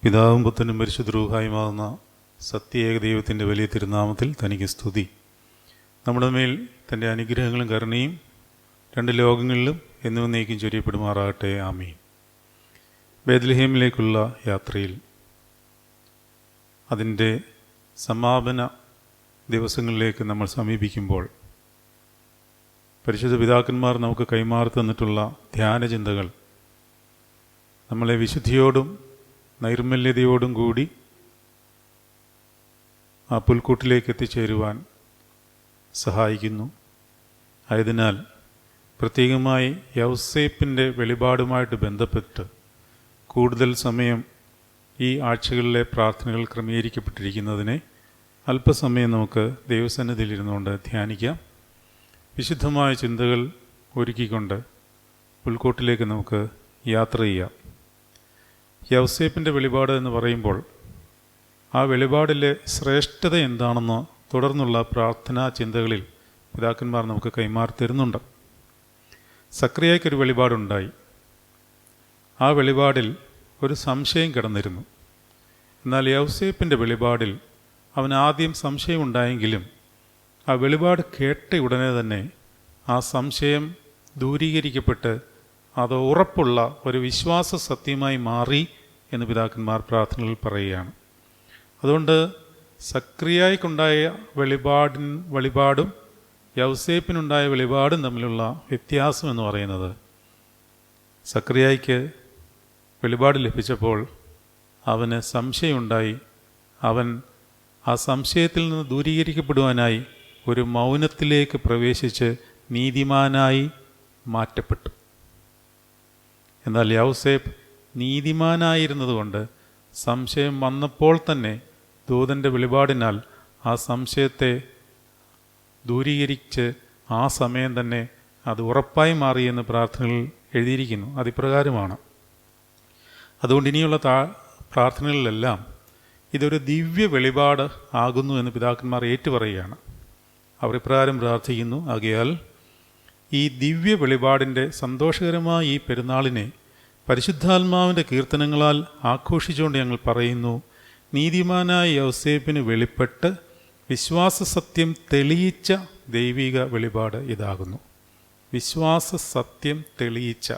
പിതാവും പുത്രനും പരിശുദ്ധ റൂഹായുമാകുന്ന സത്യേക ദൈവത്തിൻ്റെ വലിയ തിരുനാമത്തിൽ തനിക്ക് സ്തുതി. നമ്മുടെ മേൽ തൻ്റെ അനുഗ്രഹങ്ങളും കരുണയും രണ്ട് ലോകങ്ങളിലും എന്നുവന്നേക്കും ചൊരിയപ്പെടുമാറാകട്ടെ. ആമീൻ. ബേത്ലഹേമിലേക്കുള്ള യാത്രയിൽ അതിൻ്റെ സമാപന ദിവസങ്ങളിലേക്ക് നമ്മൾ സമീപിക്കുമ്പോൾ പരിശുദ്ധ പിതാക്കന്മാർ നമുക്ക് കൈമാറി തന്നിട്ടുള്ള ധ്യാനചിന്തകൾ നമ്മളെ വിശുദ്ധിയോടും നൈർമല്യതയോടും കൂടി ആ പുൽക്കൂട്ടിലേക്ക് എത്തിച്ചേരുവാൻ സഹായിക്കുന്നു. ആയതിനാൽ പ്രത്യേകമായി യൗസേപ്പിൻ്റെ വെളിപാടുമായിട്ട് ബന്ധപ്പെട്ട് കൂടുതൽ സമയം ഈ ആഴ്ചകളിലെ പ്രാർത്ഥനകൾ ക്രമീകരിക്കപ്പെട്ടിരിക്കുന്നതിനെ അല്പസമയം നമുക്ക് ദൈവസന്നിധിയിലിരുന്നുകൊണ്ട് ധ്യാനിക്കാം. വിശുദ്ധമായ ചിന്തകൾ ഒരുക്കിക്കൊണ്ട് പുൽക്കൂട്ടിലേക്ക് നമുക്ക് യാത്ര ചെയ്യാം. യൗസേപ്പിൻ്റെ വെളിപാട് എന്ന് പറയുമ്പോൾ ആ വെളിപാടിലെ ശ്രേഷ്ഠത എന്താണെന്ന് തുടർന്നുള്ള പ്രാർത്ഥനാ ചിന്തകളിൽ പിതാക്കന്മാർ നമുക്ക് കൈമാറി തരുന്നുണ്ട്. സക്രിയയ്ക്കൊരു വെളിപാടുണ്ടായി. ആ വെളിപാടിൽ ഒരു സംശയം കിടന്നിരുന്നു. എന്നാൽ യൗസേപ്പിൻ്റെ വെളിപാടിൽ അവൻ ആദ്യം സംശയമുണ്ടായെങ്കിലും ആ വെളിപാട് കേട്ട ഉടനെ തന്നെ ആ സംശയം ദൂരീകരിക്കപ്പെട്ട് അത് ഉറപ്പുള്ള ഒരു വിശ്വാസ സത്യമായി മാറി എന്ന് പിതാക്കന്മാർ പ്രാർത്ഥനകളിൽ പറയുകയാണ്. അതുകൊണ്ട് സക്രിയയ്ക്കുണ്ടായ വെളിപാടും യൗസേപ്പിനുണ്ടായ വെളിപാടും തമ്മിലുള്ള വ്യത്യാസം എന്ന് പറയുന്നത്, സക്രിയയ്ക്ക് വെളിപാട് ലഭിച്ചപ്പോൾ അവന് സംശയമുണ്ടായി. അവൻ ആ സംശയത്തിൽ നിന്ന് ദൂരീകരിക്കപ്പെടുവാനായി ഒരു മൗനത്തിലേക്ക് പ്രവേശിച്ച് നീതിമാനായി മാറ്റപ്പെട്ടു. എന്നാൽ യൗസേപ്പ് നീതിമാനായിരുന്നതുകൊണ്ട് സംശയം വന്നപ്പോൾ തന്നെ ദൂതൻ്റെ വെളിപാടിനാൽ ആ സംശയത്തെ ദൂരീകരിച്ച് ആ സമയം തന്നെ അത് ഉറപ്പായി മാറിയെന്ന് പ്രാർത്ഥനകളിൽ എഴുതിയിരിക്കുന്നു. അതിപ്രകാരമാണ്. അതുകൊണ്ട് ഇനിയുള്ള പ്രാർത്ഥനകളിലെല്ലാം ഇതൊരു ദിവ്യ വെളിപാട് ആകുന്നു എന്ന് പിതാക്കന്മാർ ഏറ്റുപറയുകയാണ്. അവർ ഇപ്രകാരം പ്രാർത്ഥിക്കുന്നു: ആകയാൽ ഈ ദിവ്യ വെളിപാടിൻ്റെ സന്തോഷകരമായ ഈ പെരുന്നാളിനെ പരിശുദ്ധാത്മാവിൻ്റെ കീർത്തനങ്ങളാൽ ആഘോഷിച്ചുകൊണ്ട് ഞങ്ങൾ പറയുന്നു, നീതിമാനായ യൗസേപ്പിന് വെളിപ്പെട്ട് വിശ്വാസസത്യം തെളിയിച്ച ദൈവിക വെളിപാട് ഇതാകുന്നു. വിശ്വാസസത്യം തെളിയിച്ച,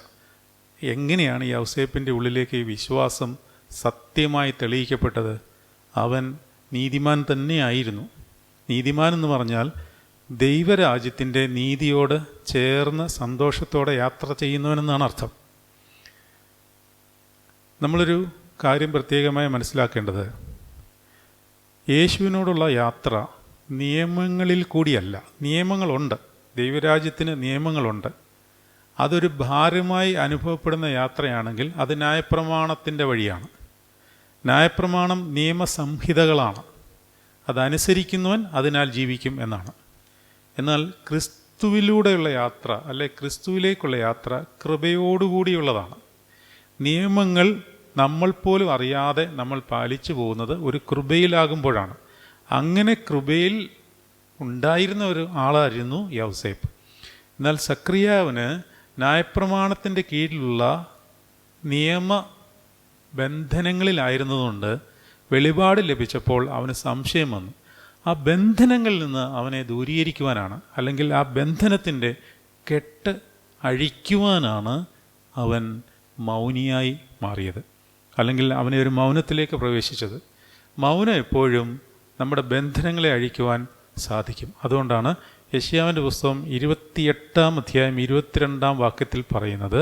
എങ്ങനെയാണ് യൗസേപ്പിൻ്റെ ഉള്ളിലേക്ക് ഈ വിശ്വാസം സത്യമായി തെളിയിക്കപ്പെട്ടത്? അവൻ നീതിമാൻ തന്നെയായിരുന്നു. നീതിമാൻ എന്ന് പറഞ്ഞാൽ ദൈവരാജ്യത്തിൻ്റെ നീതിയോട് ചേർന്ന് സന്തോഷത്തോടെ യാത്ര ചെയ്യുന്നവനെന്നാണ് അർത്ഥം. നമ്മളൊരു കാര്യം പ്രത്യേകമായി മനസ്സിലാക്കേണ്ടത്, യേശുവിനോടുള്ള യാത്ര നിയമങ്ങളിൽ കൂടിയല്ല. നിയമങ്ങളുണ്ട്, ദൈവരാജ്യത്തിന് നിയമങ്ങളുണ്ട്. അതൊരു ഭാരമായി അനുഭവപ്പെടുന്ന യാത്രയാണെങ്കിൽ അത് ന്യായപ്രമാണത്തിൻ്റെ വഴിയാണ്. ന്യായപ്രമാണം നിയമസംഹിതകളാണ്. അതനുസരിക്കുന്നവൻ അതിനാൽ ജീവിക്കും എന്നാണ്. എന്നാൽ ക്രിസ്തുവിലൂടെയുള്ള യാത്ര, അല്ലെ ക്രിസ്തുവിലേക്കുള്ള യാത്ര കൃപയോടുകൂടിയുള്ളതാണ്. നിയമങ്ങൾ നമ്മൾ പോലും അറിയാതെ നമ്മൾ പാലിച്ചു പോകുന്നത് ഒരു കൃപയിലാകുമ്പോഴാണ്. അങ്ങനെ കൃപയിൽ ഉണ്ടായിരുന്ന ഒരു ആളായിരുന്നു യൗസേപ്പ്. എന്നാൽ സക്രിയാവിന് ന്യായപ്രമാണത്തിൻ്റെ കീഴിലുള്ള നിയമ ബന്ധനങ്ങളിലായിരുന്നതുകൊണ്ട് വെളിപാട് ലഭിച്ചപ്പോൾ അവന് സംശയം വന്നു. ആ ബന്ധനങ്ങളിൽ നിന്ന് അവനെ ദൂരീകരിക്കുവാനാണ്, അല്ലെങ്കിൽ ആ ബന്ധനത്തിൻ്റെ കെട്ട് അഴിക്കുവാനാണ് അവൻ മൗനിയായി മാറിയത്, അല്ലെങ്കിൽ അവനെ ഒരു മൗനത്തിലേക്ക് പ്രവേശിച്ചത്. മൗനം എപ്പോഴും നമ്മുടെ ബന്ധനങ്ങളെ അഴിക്കുവാൻ സാധിക്കും. അതുകൊണ്ടാണ് യെശയ്യാവിൻ്റെ പുസ്തകം 28-ാം അധ്യായം 22-ാം വാക്യത്തിൽ പറയുന്നത്,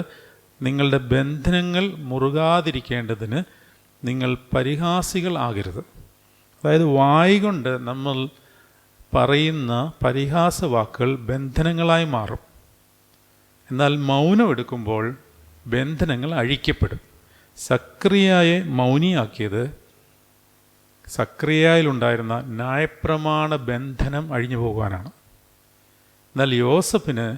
നിങ്ങളുടെ ബന്ധനങ്ങൾ മുറുകാതിരിക്കേണ്ടതിന് നിങ്ങൾ പരിഹാസികൾ ആകരുത്. അതായത് വായ്കൊണ്ട് നമ്മൾ പറയുന്ന പരിഹാസ വാക്കുകൾ ബന്ധനങ്ങളായി മാറും. എന്നാൽ മൗനം എടുക്കുമ്പോൾ ബന്ധനങ്ങൾ അഴിക്കപ്പെടും. സക്രിയയെ മൗനിയാക്കിയത് സക്രിയയിലുണ്ടായിരുന്ന ന്യായപ്രമാണ ബന്ധനം അഴിഞ്ഞു പോകുവാനാണ്. എന്നാൽ യോസഫിന്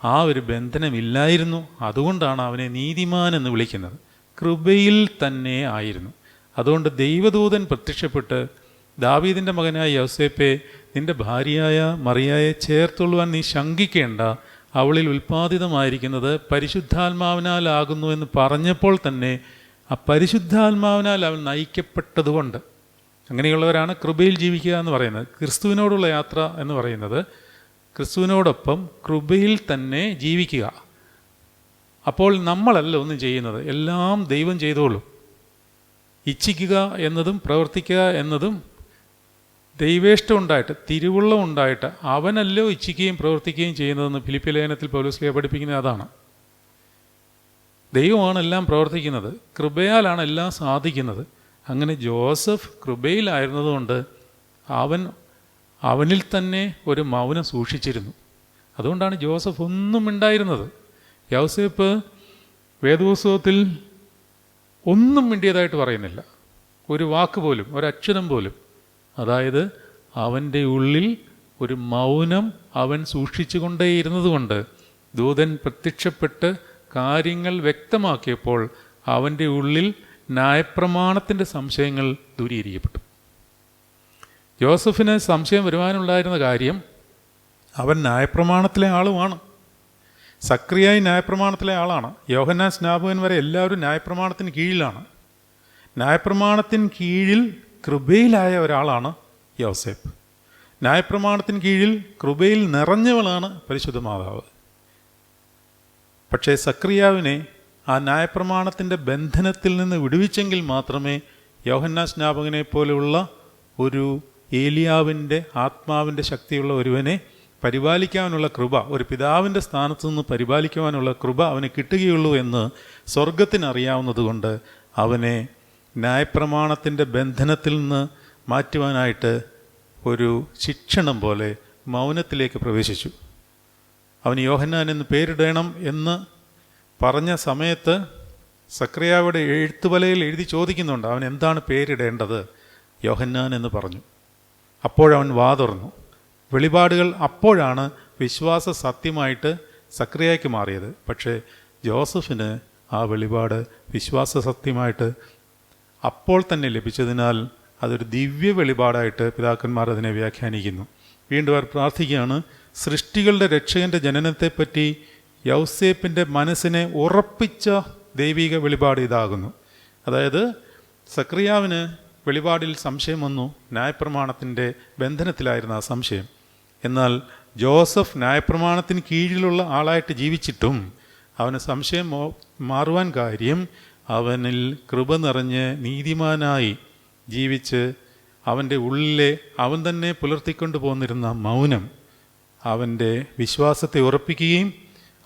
ആ ഒരു ബന്ധനമില്ലായിരുന്നു. അതുകൊണ്ടാണ് അവനെ നീതിമാൻ എന്ന് വിളിക്കുന്നത്. കൃപയിൽ തന്നെ ആയിരുന്നു. അതുകൊണ്ട് ദൈവദൂതൻ പ്രത്യക്ഷപ്പെട്ട്, ദാവീദിൻ്റെ മകനായ യൗസേപ്പെ, നിൻ്റെ ഭാര്യയായ മറിയയെ ചേർത്തുള്ളുവാൻ നീ ശങ്കിക്കേണ്ട, അവളിൽ ഉൽപ്പാദിതമായിരിക്കുന്നത് പരിശുദ്ധാത്മാവിനാലാകുന്നു എന്ന് പറഞ്ഞപ്പോൾ തന്നെ ആ പരിശുദ്ധാത്മാവിനാൽ അവൻ നയിക്കപ്പെട്ടതുകൊണ്ട്. അങ്ങനെയുള്ളവരാണ് കൃപയിൽ ജീവിക്കുക എന്ന് പറയുന്നത്. ക്രിസ്തുവിനോടുള്ള യാത്ര എന്ന് പറയുന്നത് ക്രിസ്തുവിനോടൊപ്പം കൃപയിൽ തന്നെ ജീവിക്കുക. അപ്പോൾ നമ്മളല്ല ഒന്നും ചെയ്യുന്നത്, എല്ലാം ദൈവം ചെയ്തോളും. ഇച്ഛിക്കുക എന്നതും പ്രവർത്തിക്കുക എന്നതും ദൈവേഷ്ടം ഉണ്ടായിട്ട്, തിരുവുള്ളം ഉണ്ടായിട്ട് അവനല്ലോ ഇച്ഛിക്കുകയും പ്രവർത്തിക്കുകയും ചെയ്യുന്നതെന്ന് ഫിലിപ്പിയ ലേഖനത്തിൽ പൗലോസ് പഠിപ്പിക്കുന്നത് അതാണ്. ദൈവമാണ് എല്ലാം പ്രവർത്തിക്കുന്നത്, കൃപയാലാണ് എല്ലാം സാധിക്കുന്നത്. അങ്ങനെ ജോസഫ് കൃപയിലായിരുന്നതുകൊണ്ട് അവനിൽ തന്നെ ഒരു മൗനം സൂക്ഷിച്ചിരുന്നു. അതുകൊണ്ടാണ് ജോസഫ് ഒന്നും ഉണ്ടായിരുന്നത്. യൗസേപ്പ് വേദപുസ്തകത്തിൽ ഒന്നും മിണ്ടിയതായിട്ട് പറയുന്നില്ല, ഒരു വാക്ക് പോലും, ഒരക്ഷരം പോലും. അതായത് അവൻ്റെ ഉള്ളിൽ ഒരു മൗനം അവൻ സൂക്ഷിച്ചു കൊണ്ടേയിരുന്നത് കൊണ്ട് ദൂതൻ പ്രത്യക്ഷപ്പെട്ട് കാര്യങ്ങൾ വ്യക്തമാക്കിയപ്പോൾ അവൻ്റെ ഉള്ളിൽ ന്യായപ്രമാണത്തിൻ്റെ സംശയങ്ങൾ ദൂരീകരിക്കപ്പെട്ടു. ജോസഫിന് സംശയം വരുവാനുണ്ടായിരുന്ന കാര്യം, അവൻ ന്യായപ്രമാണത്തിലെ ആളുമാണ്. സക്രിയായി ന്യായപ്രമാണത്തിലെ ആളാണ്. യോഹന്നാൻ സ്നാപകൻ വരെ എല്ലാവരും ന്യായപ്രമാണത്തിന് കീഴിലാണ്. ന്യായപ്രമാണത്തിന് കീഴിൽ കൃപയിലായ ഒരാളാണ് യോസേപ്പ്. ന്യായപ്രമാണത്തിന് കീഴിൽ കൃപയിൽ നിറഞ്ഞവളാണ് പരിശുദ്ധ മാതാവ്. പക്ഷേ സക്രിയാവിനെ ആ ന്യായപ്രമാണത്തിൻ്റെ ബന്ധനത്തിൽ നിന്ന് വിടുവിച്ചെങ്കിൽ മാത്രമേ യോഹന്നാൻ സ്നാപകനെ പോലെയുള്ള ഒരു ഏലിയാവിൻ്റെ ആത്മാവിൻ്റെ ശക്തിയുള്ള ഒരുവനെ പരിപാലിക്കാനുള്ള കൃപ, ഒരു പിതാവിൻ്റെ സ്ഥാനത്തു നിന്ന് പരിപാലിക്കുവാനുള്ള കൃപ അവന് കിട്ടുകയുള്ളൂ എന്ന് സ്വർഗത്തിനറിയാവുന്നതുകൊണ്ട് അവനെ ന്യായപ്രമാണത്തിൻ്റെ ബന്ധനത്തിൽ നിന്ന് മാറ്റുവാനായിട്ട് ഒരു ശിക്ഷണം പോലെ മൗനത്തിലേക്ക് പ്രവേശിച്ചു. അവന് യോഹന്നാൻ എന്ന് പേരിടണം എന്ന് പറഞ്ഞ സമയത്ത് സക്രിയാവിടെ എഴുത്തുപലയിൽ എഴുതി ചോദിക്കുന്നുണ്ട്, അവൻ എന്താണ് പേരിടേണ്ടത്? യോഹന്നാൻ എന്ന് പറഞ്ഞു. അപ്പോഴവൻ വാ തുറന്നു. വെളിപാടുകൾ അപ്പോഴാണ് വിശ്വാസ സത്യമായിട്ട് സക്രിയയ്ക്ക് മാറിയത്. പക്ഷേ ജോസഫിന് ആ വെളിപാട് വിശ്വാസ സത്യമായിട്ട് അപ്പോൾ തന്നെ ലഭിച്ചതിനാൽ അതൊരു ദിവ്യ വെളിപാടായിട്ട് പിതാക്കന്മാർ അതിനെ വ്യാഖ്യാനിക്കുന്നു. വീണ്ടും അവർ പ്രാർത്ഥിക്കുകയാണ്, സൃഷ്ടികളുടെ രക്ഷകൻ്റെ ജനനത്തെപ്പറ്റി യൗസേപ്പിൻ്റെ മനസ്സിനെ ഉറപ്പിച്ച ദൈവിക വെളിപാട് ഇതാകുന്നു. അതായത് സക്രിയാവിന് വെളിപാടിൽ സംശയം വന്നു, ന്യായപ്രമാണത്തിൻ്റെ ബന്ധനത്തിലായിരുന്ന ആ സംശയം. എന്നാൽ ജോസഫ് ന്യായപ്രമാണത്തിന് കീഴിലുള്ള ആളായിട്ട് ജീവിച്ചിട്ടും അവന് സംശയം മാറുവാൻ കാര്യം അവനിൽ കൃപ നിറഞ്ഞ് നീതിമാനായി ജീവിച്ച് അവൻ്റെ ഉള്ളിലെ അവൻ തന്നെ പുലർത്തിക്കൊണ്ട് പോന്നിരുന്ന മൗനം അവൻ്റെ വിശ്വാസത്തെ ഉറപ്പിക്കുകയും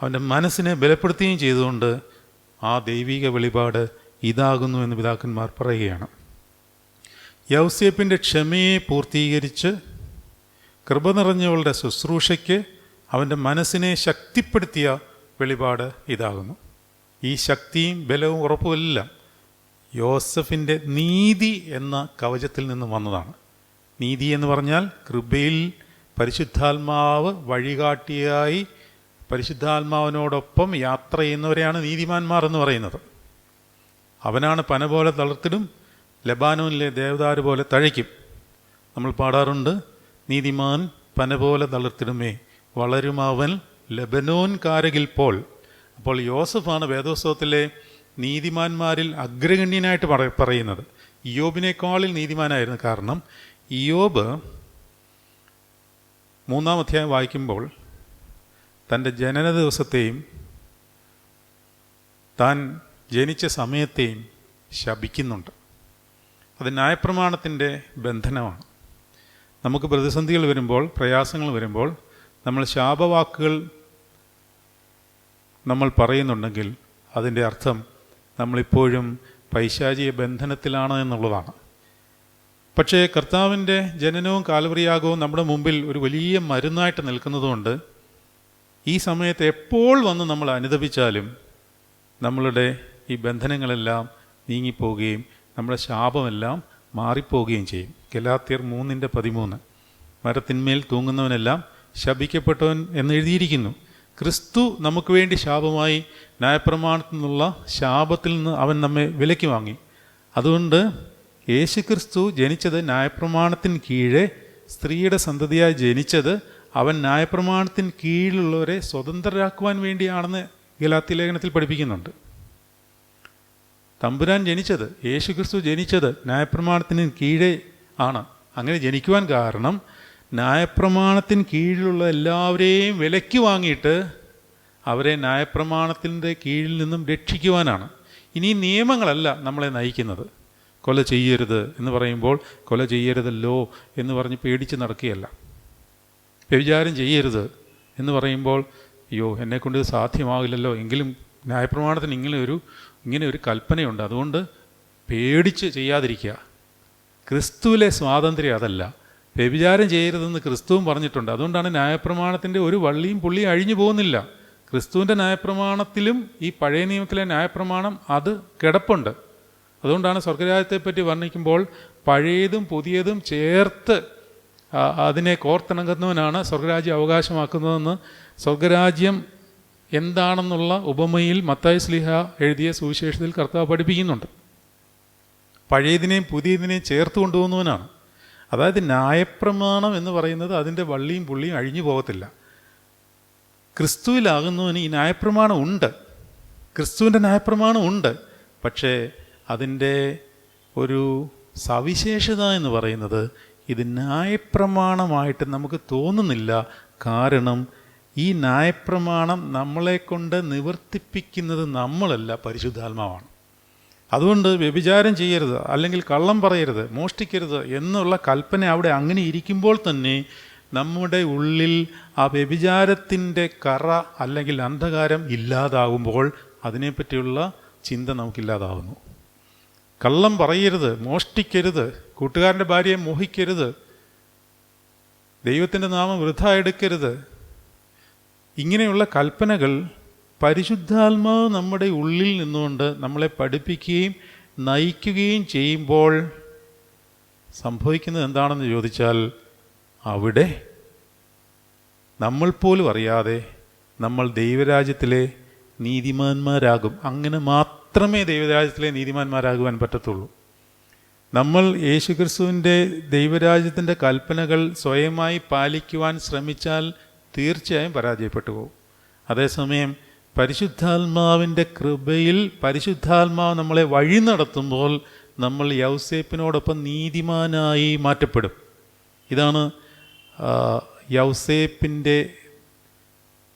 അവൻ്റെ മനസ്സിനെ ബലപ്പെടുത്തുകയും ചെയ്തുകൊണ്ട് ആ ദൈവിക വെളിപാട് ഇതാകുന്നു എന്ന് പിതാക്കന്മാർ പറയുകയാണ്. യൗസേപ്പിൻ്റെ ക്ഷമയെ പൂർത്തീകരിച്ച് കൃപ നിറഞ്ഞവളുടെ ശുശ്രൂഷയ്ക്ക് അവൻ്റെ മനസ്സിനെ ശക്തിപ്പെടുത്തിയ വെളിപാട് ഇതാകുന്നു. ഈ ശക്തിയും ബലവും ഉറപ്പുമെല്ലാം യോസഫിൻ്റെ നീതി എന്ന കവചത്തിൽ നിന്ന് വന്നതാണ്. നീതി എന്ന് പറഞ്ഞാൽ കൃപയിൽ പരിശുദ്ധാത്മാവ് വഴികാട്ടിയായി പരിശുദ്ധാത്മാവിനോടൊപ്പം യാത്ര ചെയ്യുന്നവരെയാണ് നീതിമാന്മാർ എന്ന് പറയുന്നത്. അവനാണ് പന പോലെ തളർത്തിടും, ലബാനോനിലെ ദേവദാരു പോലെ തഴയ്ക്കും. നമ്മൾ പാടാറുണ്ട്, നീതിമാൻ പന പോലെ തളർത്തിടുമേ വളരും അവൻ ലബനോൻ കാരകിൽ പോൽ. അപ്പോൾ യോസഫാണ് വേദോത്സവത്തിലെ നീതിമാന്മാരിൽ അഗ്രഗണ്യനായിട്ട് പറയുന്നത്. ഇയ്യോബിനേക്കാളിൽ നീതിമാനായിരുന്നു. കാരണം ഇയ്യോബ് 3-ാം അധ്യായം വായിക്കുമ്പോൾ തൻ്റെ ജനന ദിവസത്തെയും താൻ ജനിച്ച സമയത്തെയും ശപിക്കുന്നുണ്ട്. അത് ന്യായപ്രമാണത്തിൻ്റെ ബന്ധനമാണ്. നമുക്ക് പ്രതിസന്ധികൾ വരുമ്പോൾ, പ്രയാസങ്ങൾ വരുമ്പോൾ നമ്മൾ ശാപവാക്കുകൾ നമ്മൾ പറയുന്നുണ്ടെങ്കിൽ അതിൻ്റെ അർത്ഥം നമ്മളിപ്പോഴും പൈശാചിക ബന്ധനത്തിലാണ് എന്നുള്ളതാണ്. പക്ഷേ കർത്താവിൻ്റെ ജനനവും കാൽവറിയാകവും നമ്മുടെ മുമ്പിൽ ഒരു വലിയ മരുന്നായിട്ട് നിൽക്കുന്നതുകൊണ്ട് ഈ സമയത്ത് എപ്പോൾ വന്ന് നമ്മൾ അനുദപിച്ചാലും നമ്മളുടെ ഈ ബന്ധനങ്ങളെല്ലാം നീങ്ങിപ്പോവുകയും നമ്മുടെ ശാപമെല്ലാം മാറിപ്പോവുകയും ചെയ്യും. ഗലാത്യർ 3:13 മരത്തിന്മേൽ തൂങ്ങുന്നവനെല്ലാം ശപിക്കപ്പെട്ടവൻ എന്നെഴുതിയിരിക്കുന്നു. ക്രിസ്തു നമുക്ക് വേണ്ടി ശാപമായി ന്യായപ്രമാണത്തിൽ നിന്നുള്ള ശാപത്തിൽ നിന്ന് അവൻ നമ്മെ വിലയ്ക്ക് വാങ്ങി. അതുകൊണ്ട് യേശു ക്രിസ്തു ജനിച്ചത് ന്യായപ്രമാണത്തിന് കീഴെ സ്ത്രീയുടെ സന്തതിയായി ജനിച്ചത് അവൻ ന്യായപ്രമാണത്തിന് കീഴിലുള്ളവരെ സ്വതന്ത്രരാക്കുവാൻ വേണ്ടിയാണെന്ന് ഗലാത്യ ലേഖനത്തിൽ പഠിപ്പിക്കുന്നുണ്ട്. തമ്പുരാൻ ജനിച്ചത്, യേശുക്രിസ്തു ജനിച്ചത് ന്യായപ്രമാണത്തിന് കീഴേ ആണ്. അങ്ങനെ ജനിക്കുവാൻ കാരണം ന്യായപ്രമാണത്തിന് കീഴിലുള്ള എല്ലാവരെയും വിലയ്ക്ക് വാങ്ങിയിട്ട് അവരെ ന്യായപ്രമാണത്തിൻ്റെ കീഴിൽ നിന്നും രക്ഷിക്കുവാനാണ്. ഇനി നിയമങ്ങളല്ല നമ്മളെ നയിക്കുന്നത്. കൊല ചെയ്യരുത് എന്ന് പറയുമ്പോൾ കൊല ചെയ്യരുതല്ലോ എന്ന് പറഞ്ഞ് പേടിച്ച് നടക്കുകയല്ല. വ്യഭിചാരം ചെയ്യരുത് എന്ന് പറയുമ്പോൾ അയ്യോ എന്നെക്കൊണ്ട് ഇത് സാധ്യമാകില്ലല്ലോ, എങ്കിലും ന്യായപ്രമാണത്തിന് ഇങ്ങനെ ഒരു കൽപ്പനയുണ്ട്, അതുകൊണ്ട് പേടിച്ച് ചെയ്യാതിരിക്കുക. ക്രിസ്തുവിലെ സ്വാതന്ത്ര്യം അതല്ല. വ്യഭിചാരം ചെയ്യരുതെന്ന് ക്രിസ്തുവും പറഞ്ഞിട്ടുണ്ട്. അതുകൊണ്ടാണ് ന്യായപ്രമാണത്തിൻ്റെ ഒരു വള്ളിയും പുള്ളിയും അഴിഞ്ഞു പോകുന്നില്ല. ക്രിസ്തുവിൻ്റെ ന്യായപ്രമാണത്തിലും ഈ പഴയ നിയമത്തിലെ ന്യായപ്രമാണം അത് കിടപ്പുണ്ട്. അതുകൊണ്ടാണ് സ്വർഗരാജ്യത്തെപ്പറ്റി വർണ്ണിക്കുമ്പോൾ പഴയതും പുതിയതും ചേർത്ത് അതിനെ കോർത്തിണങ്ങുന്നവനാണ് സ്വർഗരാജ്യം അവകാശമാക്കുന്നതെന്ന് സ്വർഗരാജ്യം എന്താണെന്നുള്ള ഉപമയിൽ മത്തായി ശ്ലീഹ എഴുതിയ സുവിശേഷത്തിൽ കർത്താവ് പഠിപ്പിക്കുന്നുണ്ട്. പഴയതിനെയും പുതിയതിനെയും ചേർത്ത് കൊണ്ടുപോകുന്നവനാണ്. അതായത് ന്യായപ്രമാണം എന്ന് പറയുന്നത് അതിൻ്റെ വള്ളിയും പുള്ളിയും അഴിഞ്ഞു പോകത്തില്ല. ക്രിസ്തുവിലാകുന്നവന് ഈ ന്യായപ്രമാണം ഉണ്ട്, ക്രിസ്തുവിൻ്റെ ന്യായപ്രമാണം ഉണ്ട്. പക്ഷേ അതിൻ്റെ ഒരു സവിശേഷത എന്ന് പറയുന്നത് ഇത് ന്യായപ്രമാണമായിട്ട് നമുക്ക് തോന്നുന്നില്ല. കാരണം ഈ ന്യായപ്രമാണം നമ്മളെ കൊണ്ട് നിവർത്തിപ്പിക്കുന്നത് നമ്മളല്ല, പരിശുദ്ധാത്മാവാണ്. അതുകൊണ്ട് വ്യഭിചാരം ചെയ്യരുത്, അല്ലെങ്കിൽ കള്ളം പറയരുത്, മോഷ്ടിക്കരുത് എന്നുള്ള കൽപ്പന അവിടെ അങ്ങനെ ഇരിക്കുമ്പോൾ തന്നെ നമ്മുടെ ഉള്ളിൽ ആ വ്യഭിചാരത്തിൻ്റെ കറ അല്ലെങ്കിൽ അന്ധകാരം ഇല്ലാതാകുമ്പോൾ അതിനെപ്പറ്റിയുള്ള ചിന്ത നമുക്കില്ലാതാവുന്നു. കള്ളം പറയരുത്, മോഷ്ടിക്കരുത്, കൂട്ടുകാരൻ്റെ ഭാര്യയെ മോഹിക്കരുത്, ദൈവത്തിൻ്റെ നാമം വൃഥ എടുക്കരുത്, ഇങ്ങനെയുള്ള കൽപ്പനകൾ പരിശുദ്ധാത്മാവ് നമ്മുടെ ഉള്ളിൽ നിന്നുകൊണ്ട് നമ്മളെ പഠിപ്പിക്കുകയും നയിക്കുകയും ചെയ്യുമ്പോൾ സംഭവിക്കുന്നത് എന്താണെന്ന് ചോദിച്ചാൽ അവിടെ നമ്മൾ പോലും അറിയാതെ നമ്മൾ ദൈവരാജ്യത്തിലെ നീതിമാന്മാരാകും. അങ്ങനെ മാത്രമേ ദൈവരാജ്യത്തിലെ നീതിമാന്മാരാകുവാൻ പറ്റത്തുള്ളൂ. നമ്മൾ യേശുക്രിസ്തുവിൻ്റെ ദൈവരാജ്യത്തിൻ്റെ കൽപ്പനകൾ സ്വയമായി പാലിക്കുവാൻ ശ്രമിച്ചാൽ തീർച്ചയായും പരാജയപ്പെട്ടു പോകും. അതേസമയം പരിശുദ്ധാത്മാവിൻ്റെ കൃപയിൽ പരിശുദ്ധാത്മാവ് നമ്മളെ വഴി നടത്തുമ്പോൾ നമ്മൾ യൗസേപ്പിനോടൊപ്പം നീതിമാനായി മാറ്റപ്പെടും. ഇതാണ് യൗസേപ്പിൻ്റെ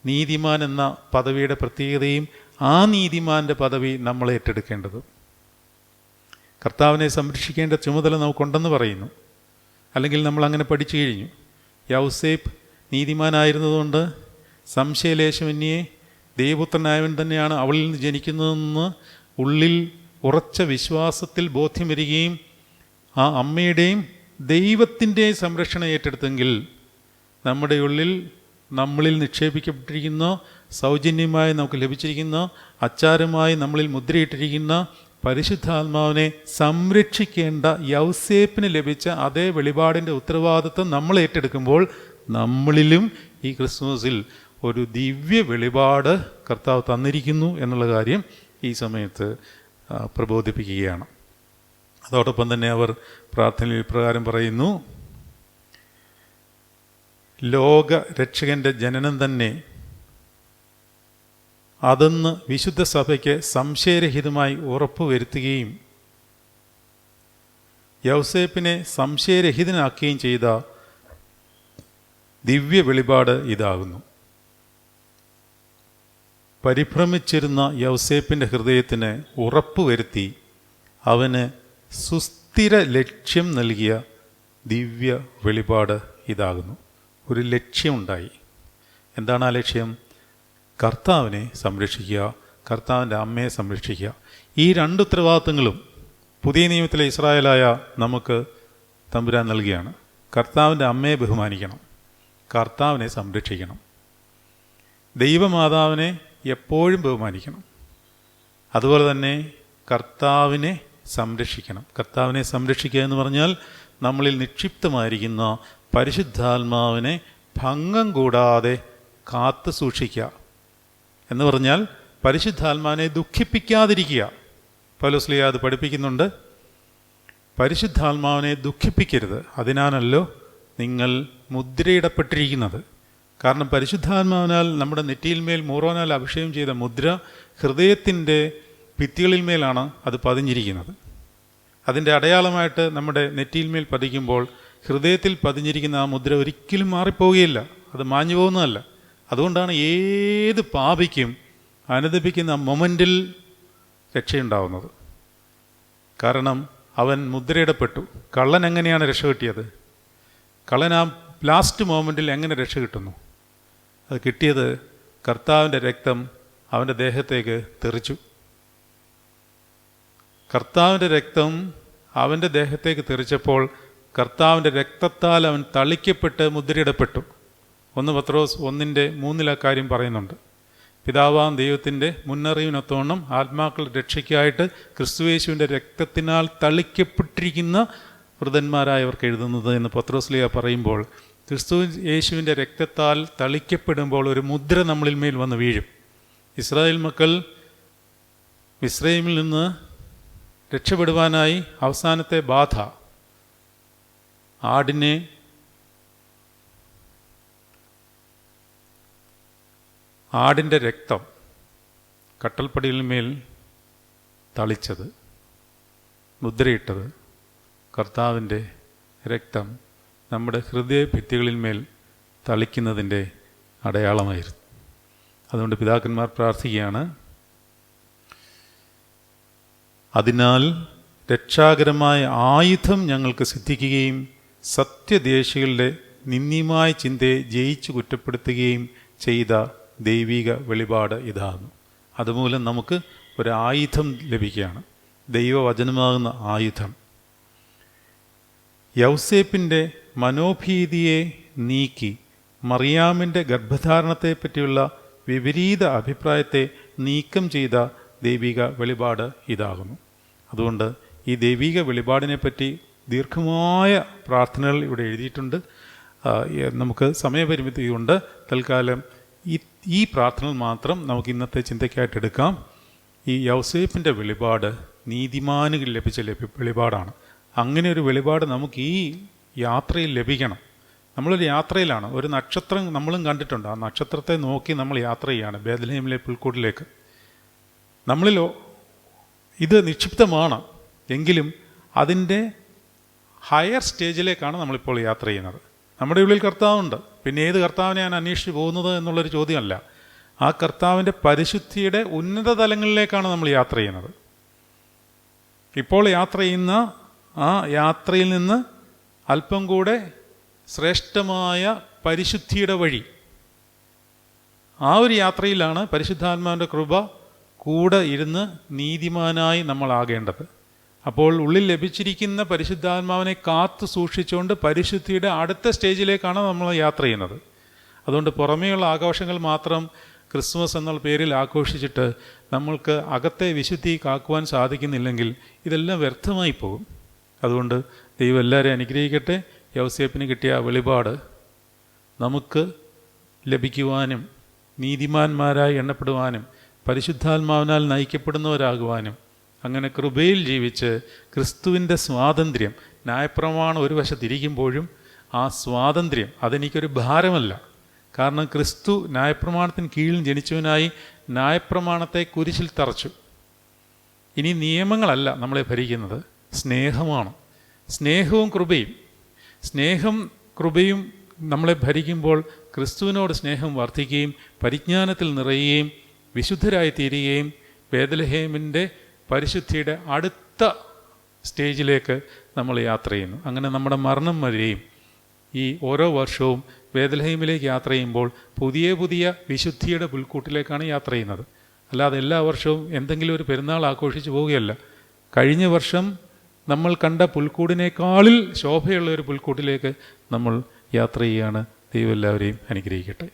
നീതിമാൻ എന്ന പദവിയുടെ പ്രത്യേകതയും ആ നീതിമാൻ്റെ പദവി നമ്മൾ ഏറ്റെടുക്കേണ്ടത്. കർത്താവിനെ സംരക്ഷിക്കേണ്ട ചുമതല നമുക്കുണ്ടെന്ന് പറയുന്നു, അല്ലെങ്കിൽ നമ്മൾ അങ്ങനെ പഠിച്ചു കഴിഞ്ഞു. യൗസേപ്പ് നീതിമാനായിരുന്നതുകൊണ്ട് സംശയലേശമന്യേ ദൈവപുത്രനായവൻ തന്നെയാണ് അവളിൽ നിന്ന് ജനിക്കുന്നതെന്ന് ഉള്ളിൽ ഉറച്ച വിശ്വാസത്തിൽ ബോധ്യം വരികയും ആ അമ്മയുടെയും ദൈവത്തിൻ്റെയും സംരക്ഷണം ഏറ്റെടുത്തെങ്കിൽ നമ്മുടെ ഉള്ളിൽ നമ്മളിൽ നിക്ഷേപിക്കപ്പെട്ടിരിക്കുന്ന സൗജന്യമായി നമുക്ക് ലഭിച്ചിരിക്കുന്ന അച്ചാരമായി നമ്മളിൽ മുദ്രയിട്ടിരിക്കുന്ന പരിശുദ്ധാത്മാവിനെ സംരക്ഷിക്കേണ്ട യൗസേപ്പിന് ലഭിച്ച അതേ വെളിപാടിൻ്റെ ഉത്തരവാദിത്വം നമ്മൾ ഏറ്റെടുക്കുമ്പോൾ നമ്മളിലും ഈ ക്രിസ്മസിൽ ഒരു ദിവ്യ വെളിപാട് കർത്താവ് തന്നിരിക്കുന്നു എന്നുള്ള കാര്യം ഈ സമയത്ത് പ്രബോധിപ്പിക്കുകയാണ്. അതോടൊപ്പം തന്നെ അവർ പ്രാർത്ഥനയിൽ ഇപ്രകാരം പറയുന്നു: ലോക രക്ഷകൻ്റെ ജനനം തന്നെ അതെന്ന് വിശുദ്ധ സഭയ്ക്ക് സംശയരഹിതമായി ഉറപ്പുവരുത്തുകയും യൗസേപ്പിനെ സംശയരഹിതനാക്കുകയും ചെയ്ത ദിവ്യ വെളിപാട് ഇതാകുന്നു. പരിഭ്രമിച്ചിരുന്ന യൗസേപ്പിൻ്റെ ഹൃദയത്തിന് ഉറപ്പുവരുത്തി അവന് സുസ്ഥിര ലക്ഷ്യം നൽകിയ ദിവ്യ വെളിപാട് ഇതാകുന്നു. ഒരു ലക്ഷ്യമുണ്ടായി. എന്താണ് ആ ലക്ഷ്യം? കർത്താവിനെ സംരക്ഷിക്കുക, കർത്താവിൻ്റെ അമ്മയെ സംരക്ഷിക്കുക. ഈ രണ്ട് ഉത്തരവാദിത്തങ്ങളും പുതിയ നിയമത്തിലെ ഇസ്രായേലായ നമുക്ക് തമ്പുരാൻ നൽകിയാണ്. കർത്താവിൻ്റെ അമ്മയെ ബഹുമാനിക്കണം, കർത്താവിനെ സംരക്ഷിക്കണം, ദൈവമാതാവിനെ എപ്പോഴും ബഹുമാനിക്കണം, അതുപോലെ തന്നെ കർത്താവിനെ സംരക്ഷിക്കണം. കർത്താവിനെ സംരക്ഷിക്കുക എന്ന് പറഞ്ഞാൽ നമ്മളിൽ നിക്ഷിപ്തമായിരിക്കുന്ന പരിശുദ്ധാത്മാവിനെ ഭംഗം കൂടാതെ കാത്തു സൂക്ഷിക്കുക എന്ന് പറഞ്ഞാൽ പരിശുദ്ധാത്മാവിനെ ദുഃഖിപ്പിക്കാതിരിക്കുക. പൗലോസ്ലീഹ അത് പഠിപ്പിക്കുന്നുണ്ട്. പരിശുദ്ധാത്മാവിനെ ദുഃഖിപ്പിക്കരുത്, അതിനാണല്ലോ നിങ്ങൾ മുദ്രയിടപ്പെട്ടിരിക്കുന്നത്. കാരണം പരിശുദ്ധാത്മാവിനാൽ നമ്മുടെ നെറ്റിയിൽ മേൽ മൂറോനാൽ അഭിഷേകം ചെയ്ത മുദ്ര ഹൃദയത്തിൻ്റെ ഭിത്തികളിൽ മേലാണ് അത് പതിഞ്ഞിരിക്കുന്നത്. അതിൻ്റെ അടയാളമായിട്ട് നമ്മുടെ നെറ്റിയിന്മേൽ പതിക്കുമ്പോൾ ഹൃദയത്തിൽ പതിഞ്ഞിരിക്കുന്ന ആ മുദ്ര ഒരിക്കലും മാറിപ്പോവുകയില്ല, അത് മാഞ്ഞു പോകുന്നതല്ല. അതുകൊണ്ടാണ് ഏത് പാപിക്കും അനുദപിക്കുന്ന മൊമെൻറ്റിൽ രക്ഷയുണ്ടാവുന്നത്. കാരണം അവൻ മുദ്രയിടപ്പെട്ടു. കള്ളൻ എങ്ങനെയാണ് രക്ഷ കിട്ടിയത്? കള്ളൻ ആ ലാസ്റ്റ് മൊമെൻറ്റിൽ എങ്ങനെ രക്ഷ കിട്ടുന്നു? അത് കിട്ടിയത് കർത്താവിൻ്റെ രക്തം അവൻ്റെ ദേഹത്തേക്ക് തെറിച്ചു. കർത്താവിൻ്റെ രക്തം അവൻ്റെ ദേഹത്തേക്ക് തെറിച്ചപ്പോൾ കർത്താവിൻ്റെ രക്തത്താൽ അവൻ തളിക്കപ്പെട്ട് മുദ്രയിടപ്പെട്ടു. 1 പത്രോസ് 1:3 കാര്യം പറയുന്നുണ്ട്. പിതാവാം ദൈവത്തിൻ്റെ മുന്നറിവിനൊത്തോണം ആത്മാക്കളുടെ രക്ഷയ്ക്കായിട്ട് ക്രിസ്തുയേശുവിൻ്റെ രക്തത്തിനാൽ തളിക്കപ്പെട്ടിരിക്കുന്ന വൃതന്മാരായവർക്ക് എഴുതുന്നത് എന്ന് പത്രോസ്ലീഹ പറയുമ്പോൾ, ക്രിസ്തു യേശുവിൻ്റെ രക്തത്താൽ തളിക്കപ്പെടുമ്പോൾ ഒരു മുദ്ര നമ്മളിൽ മേൽ വന്ന് വീഴും. ഇസ്രായേൽ മക്കൾ മിസ്രയീമിൽ നിന്ന് രക്ഷപ്പെടുവാനായി അവസാനത്തെ ബാധ ആടിൻ്റെ രക്തം കട്ടൽപ്പടിയിന്മേൽ തളിച്ചത്, മുദ്രയിട്ടത് കർത്താവിൻ്റെ രക്തം നമ്മുടെ ഹൃദയഭിത്തികളിന്മേൽ തളിക്കുന്നതിൻ്റെ അടയാളമായിരുന്നു. അതുകൊണ്ട് പിതാക്കന്മാർ പ്രാർത്ഥിക്കുകയാണ്, അതിനാൽ രക്ഷാകരമായ ആയുധം ഞങ്ങൾക്ക് സിദ്ധിക്കുകയും സത്യദേശികളുടെ നിന്ദ്യമായ ചിന്തയെ ജയിച്ചു കുറ്റപ്പെടുത്തുകയും ചെയ്ത ദൈവിക വെളിപാട് ഇതാണ്. അതുമൂലം നമുക്ക് ഒരു ആയുധം ലഭിക്കുകയാണ്, ദൈവവചനമാകുന്ന ആയുധം. യൗസേപ്പിൻ്റെ മനോഭീതിയെ നീക്കി മറിയാമിൻ്റെ ഗർഭധാരണത്തെ പറ്റിയുള്ള വിപരീത അഭിപ്രായത്തെ നീക്കം ചെയ്ത ദൈവിക വെളിപാട് ഇതാകുന്നു. അതുകൊണ്ട് ഈ ദൈവിക വെളിപാടിനെ പറ്റി ദീർഘമായ പ്രാർത്ഥനകൾ ഇവിടെ എഴുതിയിട്ടുണ്ട്. നമുക്ക് സമയപരിമിതി കൊണ്ട് തൽക്കാലം ഈ പ്രാർത്ഥനകൾ മാത്രം നമുക്ക് ഇന്നത്തെ ചിന്തയ്ക്കായിട്ട് എടുക്കാം. ഈ യൗസേപ്പിൻ്റെ വെളിപാട് നീതിമാനുകൾ ലഭിച്ച വെളിപാടാണ്. അങ്ങനെ ഒരു വെളിപാട് നമുക്ക് ഈ യാത്രയിൽ ലഭിക്കണം. നമ്മളൊരു യാത്രയിലാണ്, ഒരു നക്ഷത്രം നമ്മളും കണ്ടിട്ടുണ്ട്. ആ നക്ഷത്രത്തെ നോക്കി നമ്മൾ യാത്ര ചെയ്യുകയാണ് ബേത്ലഹേമിലെ പുൽക്കൂട്ടിലേക്ക്. നമ്മളിലോ ഇത് നിക്ഷിപ്തമാണ്, എങ്കിലും അതിൻ്റെ ഹയർ സ്റ്റേജിലേക്കാണ് നമ്മളിപ്പോൾ യാത്ര ചെയ്യുന്നത്. നമ്മുടെ ഉള്ളിൽ കർത്താവുണ്ട്, പിന്നെ ഏത് കർത്താവിനെ ഞാൻ അന്വേഷിച്ച് പോകുന്നത് എന്നുള്ളൊരു ചോദ്യമല്ല. ആ കർത്താവിൻ്റെ പരിശുദ്ധിയുടെ ഉന്നത തലങ്ങളിലേക്കാണ് നമ്മൾ യാത്ര ചെയ്യുന്നത്. ഇപ്പോൾ യാത്ര ചെയ്യുന്ന ആ യാത്രയിൽ നിന്ന് അല്പം കൂടെ ശ്രേഷ്ഠമായ പരിശുദ്ധിയുടെ വഴി, ആ ഒരു യാത്രയിലാണ് പരിശുദ്ധാത്മാവിൻ്റെ കൃപ കൂടെ ഇരുന്ന് നീതിമാനായി നമ്മളാകേണ്ടത്. അപ്പോൾ ഉള്ളിൽ ലഭിച്ചിരിക്കുന്ന പരിശുദ്ധാത്മാവിനെ കാത്തു സൂക്ഷിച്ചുകൊണ്ട് പരിശുദ്ധിയുടെ അടുത്ത സ്റ്റേജിലേക്കാണ് നമ്മൾ യാത്ര ചെയ്യുന്നത്. അതുകൊണ്ട് പുറമേയുള്ള ആഘോഷങ്ങൾ മാത്രം ക്രിസ്മസ് എന്നുള്ള പേരിൽ ആഘോഷിച്ചിട്ട് നമ്മൾക്ക് അകത്തെ വിശുദ്ധി കാക്കുവാൻ സാധിക്കുന്നില്ലെങ്കിൽ ഇതെല്ലാം വ്യർത്ഥമായി പോകും. അതുകൊണ്ട് ദൈവം എല്ലാവരെയും അനുഗ്രഹിക്കട്ടെ. യൗസേപ്പിന് കിട്ടിയ വെളിപാട് നമുക്ക് ലഭിക്കുവാനും നീതിമാന്മാരായി എണ്ണപ്പെടുവാനും പരിശുദ്ധാത്മാവിനാൽ നയിക്കപ്പെടുന്നവരാകുവാനും അങ്ങനെ കൃപയിൽ ജീവിച്ച് ക്രിസ്തുവിൻ്റെ സ്വാതന്ത്ര്യം, ന്യായപ്രമാണം ഒരു വശത്തിരിക്കുമ്പോഴും ആ സ്വാതന്ത്ര്യം അതെനിക്കൊരു ഭാരമല്ല. കാരണം ക്രിസ്തു ന്യായപ്രമാണത്തിന് കീഴിൽ ജനിച്ചവനായി ന്യായപ്രമാണത്തെ കുരിശിൽ തറച്ചു. ഇനി നിയമങ്ങളല്ല നമ്മളെ ഭരിക്കുന്നത്, സ്നേഹമാണ്. സ്നേഹവും കൃപയും, സ്നേഹം കൃപയും നമ്മളെ ഭരിക്കുമ്പോൾ ക്രിസ്തുവിനോട് സ്നേഹം വർദ്ധിക്കുകയും പരിജ്ഞാനത്തിൽ നിറയുകയും വിശുദ്ധരായി തീരുകയും ബേത്ലഹേമിൻ്റെ പരിശുദ്ധിയുടെ അടുത്ത സ്റ്റേജിലേക്ക് നമ്മൾ യാത്ര ചെയ്യുന്നു. അങ്ങനെ നമ്മുടെ മരണം വരെയും ഈ ഓരോ വർഷവും ബേത്ലഹേമിലേക്ക് യാത്ര ചെയ്യുമ്പോൾ പുതിയ പുതിയ വിശുദ്ധിയുടെ പുൽക്കൂട്ടിലേക്കാണ് യാത്ര ചെയ്യുന്നത്. അല്ലാതെ എല്ലാ വർഷവും എന്തെങ്കിലും ഒരു പെരുന്നാൾ ആഘോഷിച്ച് പോവുകയല്ല. കഴിഞ്ഞ വർഷം നമ്മൾ കണ്ട പുൽക്കൂടിനേക്കാളിൽ ശോഭയുള്ള ഒരു പുൽക്കൂട്ടിലേക്ക് നമ്മൾ യാത്ര ചെയ്യുകയാണ്. ദൈവം എല്ലാവരെയും അനുഗ്രഹിക്കട്ടെ.